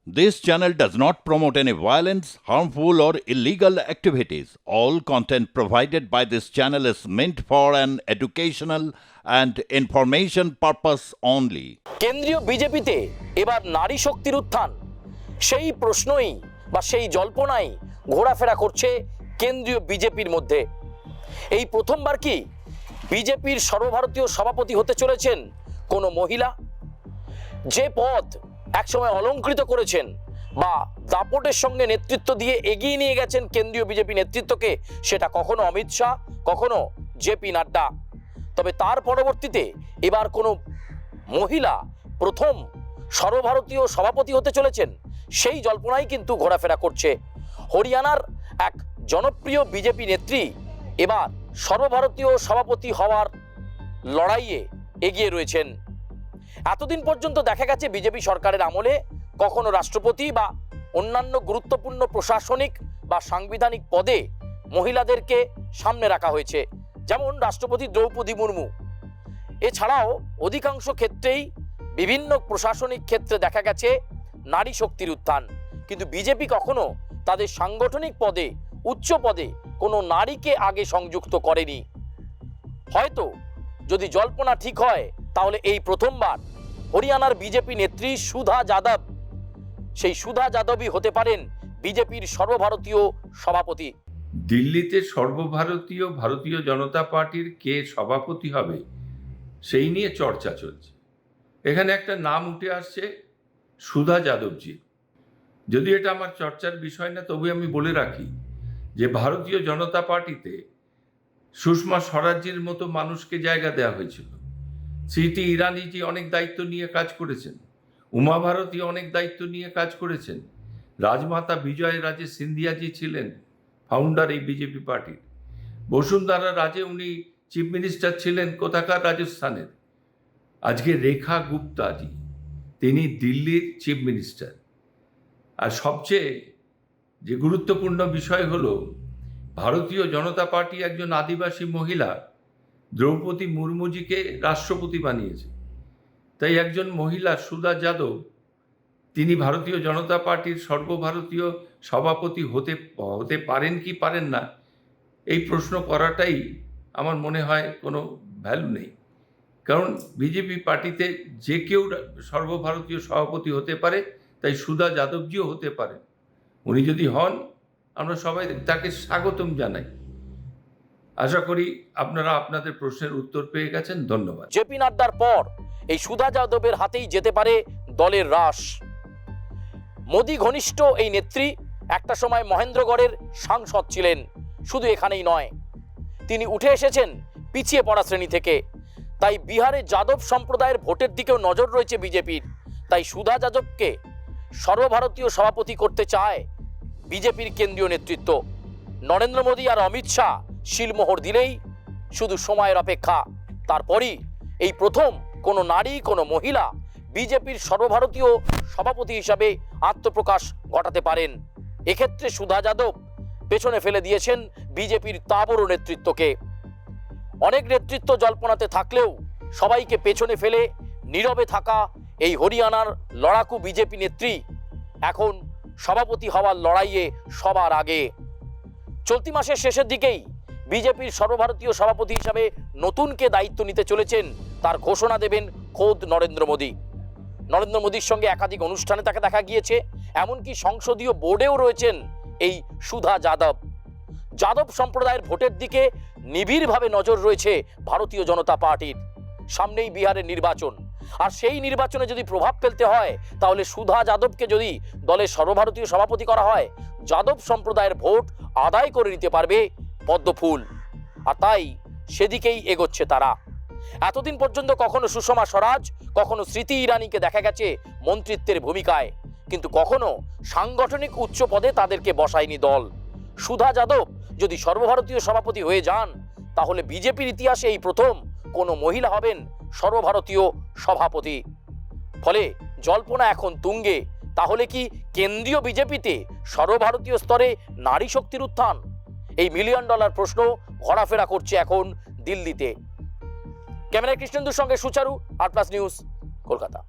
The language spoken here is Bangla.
This channel does not promote any violence, harmful, or illegal activities. All content provided by this channel is meant for an educational and information purpose only. কেন্দ্রীয় বিজেপিতে এবার নারী শক্তির উত্থান, সেই প্রশ্নই বা সেই জল্পনাই ঘোরাফেরা করছে কেন্দ্রীয় বিজেপির মধ্যে। এই প্রথমবার কি বিজেপির সর্বভারতীয় সভাপতি হতে চলেছেন কোনো মহিলা? যে পদ একসময় অলংকৃত করেছেন বা দাপটের সঙ্গে নেতৃত্ব দিয়ে এগিয়ে নিয়ে গেছেন কেন্দ্রীয় বিজেপি নেতৃত্বকে, সেটা কখনো অমিত শাহ, কখনো জেপি নাড্ডা। তবে তার পরবর্তীতে এবার কোনো মহিলা প্রথম সর্বভারতীয় সভাপতি হতে চলেছেন, সেই জল্পনাই কিন্তু ঘোরাফেরা করছে। হরিয়ানার এক জনপ্রিয় বিজেপি নেত্রী এবার সর্বভারতীয় সভাপতি হওয়ার লড়াইয়ে এগিয়ে রয়েছেন। এতদিন পর্যন্ত দেখা গেছে বিজেপি সরকারের আমলে কখনো রাষ্ট্রপতি বা অন্যান্য গুরুত্বপূর্ণ প্রশাসনিক বা সাংবিধানিক পদে মহিলাদেরকে সামনে রাখা হয়েছে, যেমন রাষ্ট্রপতি দ্রৌপদী মুর্মু। এছাড়াও অধিকাংশ ক্ষেত্রেই বিভিন্ন প্রশাসনিক ক্ষেত্রে দেখা গেছে নারী শক্তির উত্থান, কিন্তু বিজেপি কখনো তাদের সাংগঠনিক পদে, উচ্চ পদে কোনো নারীকে আগে সংযুক্ত করেনি। হয়তো যদি জল্পনা ঠিক হয়, তাহলে এই প্রথমবার হরিয়ানার বিজেপি নেত্রী সুধা যাদব, সেই সুধা যাদবই হতে পারেন বিজেপির সর্বভারতীয় সভাপতি। দিল্লিতে সর্বভারতীয় ভারতীয় জনতা পার্টির কে সভাপতি হবে সেই নিয়ে চর্চা চলছে। এখানে একটা নাম উঠে আসছে, সুধা যাদবজি। যদি এটা আমার চর্চার বিষয় না, তবে আমি বলে রাখি যে ভারতীয় জনতা পার্টিতে সুষমা স্বরাজের মতো মানুষকে জায়গা দেওয়া হয়েছিল। স্মৃতি ইরানিজি অনেক দায়িত্ব নিয়ে কাজ করেছেন, উমা ভারতী অনেক দায়িত্ব নিয়ে কাজ করেছেন, রাজমাতা বিজয় রাজে সিন্ধিয়াজি ছিলেন ফাউন্ডার এই বিজেপি পার্টির। বসুন্ধরা রাজে উনি চিফ মিনিস্টার ছিলেন কোথাকার, রাজস্থানের। আজকে রেখা গুপ্তাজি, তিনি দিল্লির চিফ মিনিস্টার। আর সবচেয়ে যে গুরুত্বপূর্ণ বিষয় হলো, ভারতীয় জনতা পার্টি একজন আদিবাসী মহিলা দ্রৌপদী মুর্মুজিকে রাষ্ট্রপতি বানিয়েছে। তাই একজন মহিলা সুধা যাদব, তিনি ভারতীয় জনতা পার্টির সর্বভারতীয় সভাপতি হতে পারেন কি পারেন না, এই প্রশ্ন করাটাই আমার মনে হয় কোনো ভ্যালু নেই। কারণ বিজেপি পার্টিতে যে কেউ সর্বভারতীয় সভাপতি হতে পারে, তাই সুধা যাদবজিও হতে পারেন। উনি যদি হন, আমরা সবাই তাকে স্বাগতম জানাই। আশা করি আপনারা আপনাদের প্রশ্নের উত্তর পেয়ে গেছেন। ধন্যবাদ। জেপি নাড্ডার পর এই সুধা যাদবের হাতেই যেতে পারে দলের রাশ। মোদি ঘনিষ্ঠ এই নেত্রী একটা সময় মহেন্দ্রগড়ের সাংসদ ছিলেন। শুধু এখানেই নয়, তিনি উঠে এসেছেন পিছিয়ে পড়া শ্রেণী থেকে। তাই বিহারে যাদব সম্প্রদায়ের ভোটের দিকেও নজর রয়েছে বিজেপির। তাই সুধা যাদবকে সর্বভারতীয় সভাপতি করতে চায় বিজেপির কেন্দ্রীয় নেতৃত্ব। নরেন্দ্র মোদী আর অমিত শাহ শিলমোহর দিলেই শুধু সময়ের অপেক্ষা। তারপরই এই প্রথম কোনো নারী, কোনো মহিলা বিজেপির সর্বভারতীয় সভাপতি হিসাবে আত্মপ্রকাশ ঘটাতে পারেন। এক্ষেত্রে সুধা যাদব পেছনে ফেলে দিয়েছেন বিজেপির তাবড় নেতৃত্বকে। অনেক নেতৃত্ব জল্পনাতে থাকলেও সবাইকে পেছনে ফেলে নীরবে থাকা এই হরিয়ানার লড়াকু বিজেপি নেত্রী এখন সভাপতি হওয়ার লড়াইয়ে সবার আগে। চলতি মাসের শেষের দিকেই বিজেপির সর্বভারতীয় সভাপতি হিসাবে নতুনকে দায়িত্ব নিতে চলেছেন, তার ঘোষণা দেবেন খোদ নরেন্দ্র মোদী। নরেন্দ্র মোদীর সঙ্গে একাধিক অনুষ্ঠানে তাকে দেখা গিয়েছে, এমনকি সংসদীয় বোর্ডেও রয়েছেন এই সুধা যাদব। যাদব সম্প্রদায়ের ভোটের দিকে নিবিড়ভাবে নজর রয়েছে ভারতীয় জনতা পার্টির। সামনেই বিহারের নির্বাচন, আর সেই নির্বাচনে যদি প্রভাব ফেলতে হয়, তাহলে সুধা যাদবকে যদি দলের সর্বভারতীয় সভাপতি করা হয়, যাদব সম্প্রদায়ের ভোট আদায় করে নিতে পারবে পদ্মফুল। আর তাই সেদিকেই এগোচ্ছে তারা। এতদিন পর্যন্ত কখনো সুষমা স্বরাজ, কখনো স্মৃতি ইরানিকে দেখা গেছে মন্ত্রিত্বের ভূমিকায়, কিন্তু কখনো সাংগঠনিক উচ্চ পদে তাদেরকে বসায়নি দল। সুধা যাদব যদি সর্বভারতীয় সভাপতি হয়ে যান, তাহলে বিজেপির ইতিহাসে এই প্রথম কোনো মহিলা হবেন সর্বভারতীয় সভাপতি। ফলে জল্পনা এখন তুঙ্গে, তাহলে কি কেন্দ্রীয় বিজেপিতে সর্বভারতীয় স্তরে নারী শক্তির উত্থান? এই মিলিয়ন ডলার প্রশ্ন ঘোরাফেরা করছে এখন দিল্লিতে। ক্যামেরায় কৃষ্ণেন্দুর সঙ্গে সুচারু, আর প্লাস নিউজ, কলকাতা।